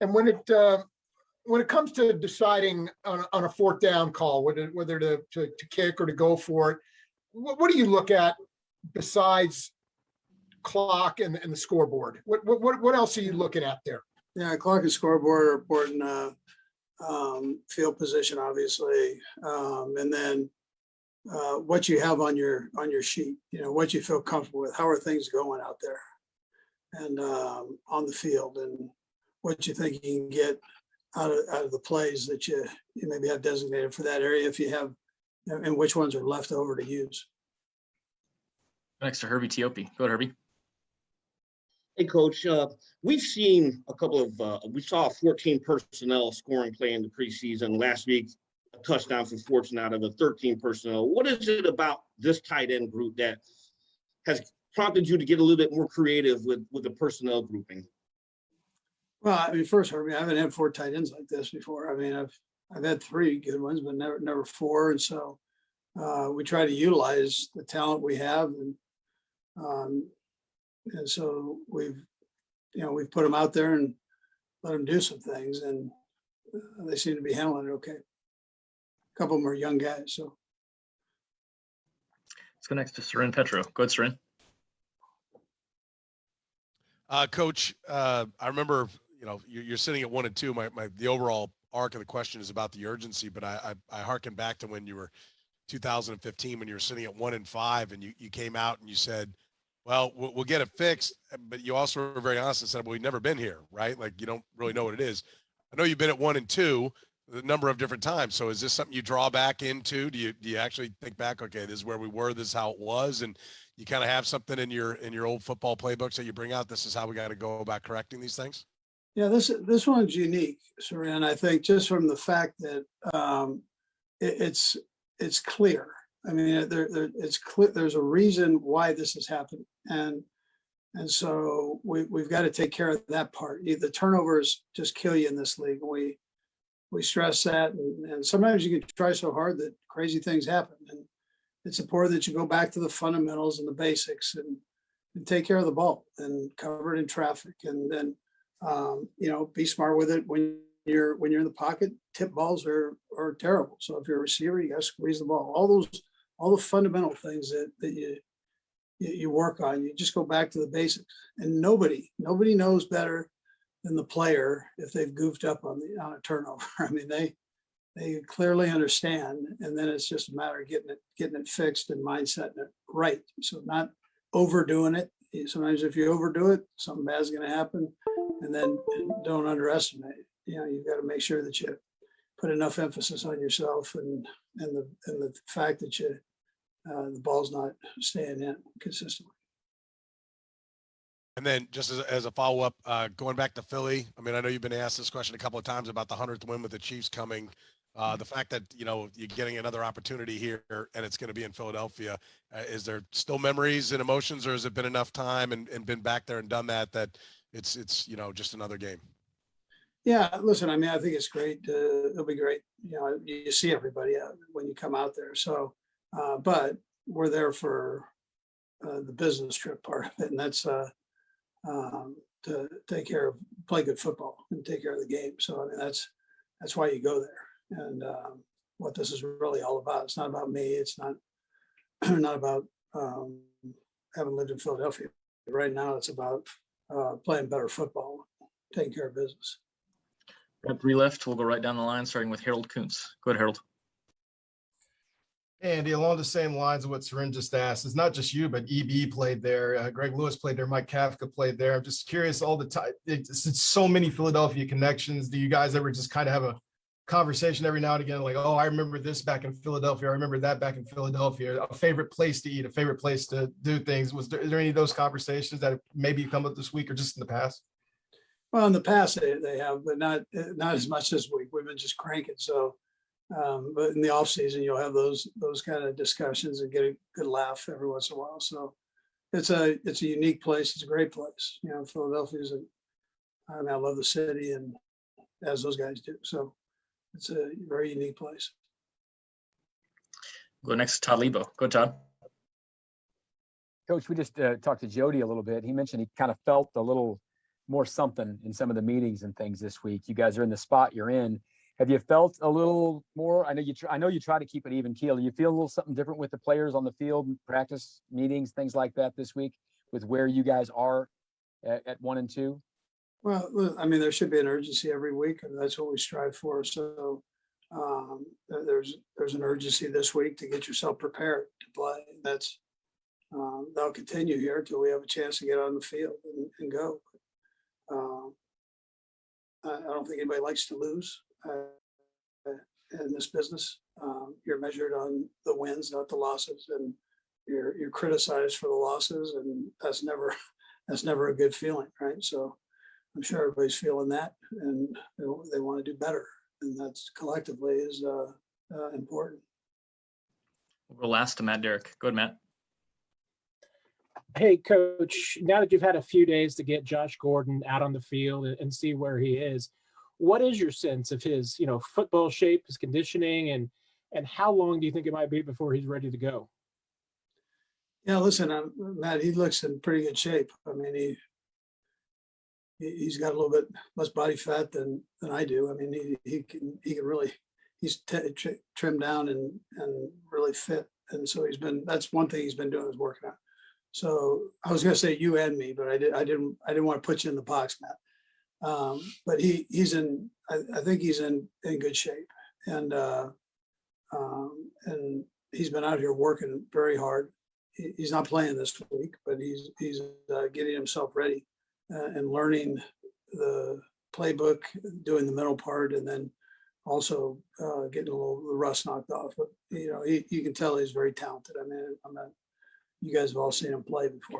And when it comes to deciding on a fourth down call, whether to kick or to go for it, what do you look at besides clock and the scoreboard? What else are you looking at there? Yeah, clock and scoreboard are important. Field position, obviously, and then what you have on your sheet. What you feel comfortable with. How are things going out there, and on the field, and what you think you can get out of the plays that you maybe have designated for that area, if you have, and which ones are left over to use. Next to Herbie Tiopi. Go ahead, Herbie. Hey, Coach. We've seen a couple of, we saw a 14 personnel scoring play in the preseason. Last week, a touchdown for Fortune out of the 13 personnel. What is it about this tight end group that has prompted you to get a little bit more creative with the personnel grouping? Well, I mean, first, Herbie, I haven't had 4 tight ends like this before. I mean, I've had 3 good ones, but never 4. And so we try to utilize the talent we have, and so we've put them out there and let them do some things, and they seem to be handling it okay. A couple of them are young guys, so. Let's go next to Seren Petro. Go ahead, Seren. Coach, I remember, you're sitting at 1 and 2. The overall arc of the question is about the urgency, but I hearken back to when you were 2015, when you were sitting at 1 and 5, and you came out and you said, well, we'll get it fixed. But you also were very honest and said, well, we've never been here, right? Like, you don't really know what it is. I know you've been at 1 and 2 a number of different times. So is this something you draw back into? Do you actually think back, okay, this is where we were, this is how it was, and you kind of have something in your old football playbooks that you bring out? This is how we got to go about correcting these things. Yeah, this one's unique, Seren. I think just from the fact that it's clear. I mean, it's clear. There's a reason why this is happening, and so we've got to take care of that part. The turnovers just kill you in this league. We stress that, and sometimes you can try so hard that crazy things happen. And it's important that you go back to the fundamentals and the basics, and take care of the ball and cover it in traffic, and then be smart with it when you're in the pocket. Tip balls are terrible. So if you're a receiver, you got to squeeze the ball. All the fundamental things that you work on, you just go back to the basics. And nobody knows better than the player if they've goofed up on a turnover. I mean, they clearly understand, and then it's just a matter of getting it fixed and mindsetting it right. So not overdoing it. Sometimes if you overdo it, something bad's going to happen, and then don't underestimate it. You've got to make sure that you put enough emphasis on yourself and the fact that the ball's not staying in consistently. And then just as a follow-up, going back to Philly, I mean, I know you've been asked this question a couple of times about the 100th win with the Chiefs coming. The fact that, you're getting another opportunity here and it's going to be in Philadelphia, is there still memories and emotions, or has it been enough time and been back there and done that it's just another game? Yeah, listen, I mean, I think it's great. It'll be great. You see everybody when you come out there. So, but we're there for the business trip part of it, and that's to play good football and take care of the game. So, I mean, that's why you go there, and what this is really all about. It's not about me. It's not about having lived in Philadelphia. Right now, it's about playing better football, taking care of business. Got 3 left. We'll go right down the line, starting with Harold Kuntz. Go ahead, Harold. Andy, along the same lines of what Seren just asked, it's not just you, but EB played there. Greg Lewis played there. Mike Kafka played there. I'm just curious all the time. It's so many Philadelphia connections. Do you guys ever just kind of have a conversation every now and again, like, oh, I remember this back in Philadelphia. I remember that back in Philadelphia. A favorite place to eat, a favorite place to do things. Is there any of those conversations that maybe come up this week or just in the past? Well, in the past they have, but not as much this week. We've been just cranking. So, but in the off season, you'll have those kind of discussions and get a good laugh every once in a while. So it's a unique place. It's a great place. Philadelphia I love the city, and as those guys do. So it's a very unique place. Go next to Todd Lebo. Go, Todd. Coach, we just talked to Jody a little bit. He mentioned he kind of felt a little more something in some of the meetings and things this week. You guys are in the spot you're in. Have you felt a little more? I know you try to keep it even keel. You feel a little something different with the players on the field, practice meetings, things like that this week with where you guys are at 1 and 2? Well, look, I mean, there should be an urgency every week, and that's what we strive for. So there's an urgency this week to get yourself prepared to play. That's that'll continue here until we have a chance to get on the field and go. I don't think anybody likes to lose in this business. You're measured on the wins, not the losses, and you're criticized for the losses, and that's never a good feeling, right? So I'm sure everybody's feeling that, and they want to do better, and that's collectively is important. We'll go last to Matt Derrick. Go ahead, Matt. Hey, Coach, now that you've had a few days to get Josh Gordon out on the field and see where he is, what is your sense of his, football shape, his conditioning, and how long do you think it might be before he's ready to go? Yeah, listen, Matt, he looks in pretty good shape. I mean, he's got a little bit less body fat than I do. I mean, he can really, he's trimmed down and really fit. And so that's one thing he's been doing is working out. So I was going to say you and me, but I didn't want to put you in the box, Matt. But he's in, I think he's in good shape, and he's been out here working very hard. He's not playing this week, but he's getting himself ready and learning the playbook, doing the middle part, and then also getting a little rust knocked off. But you can tell he's very talented. I mean, you guys have all seen him play before.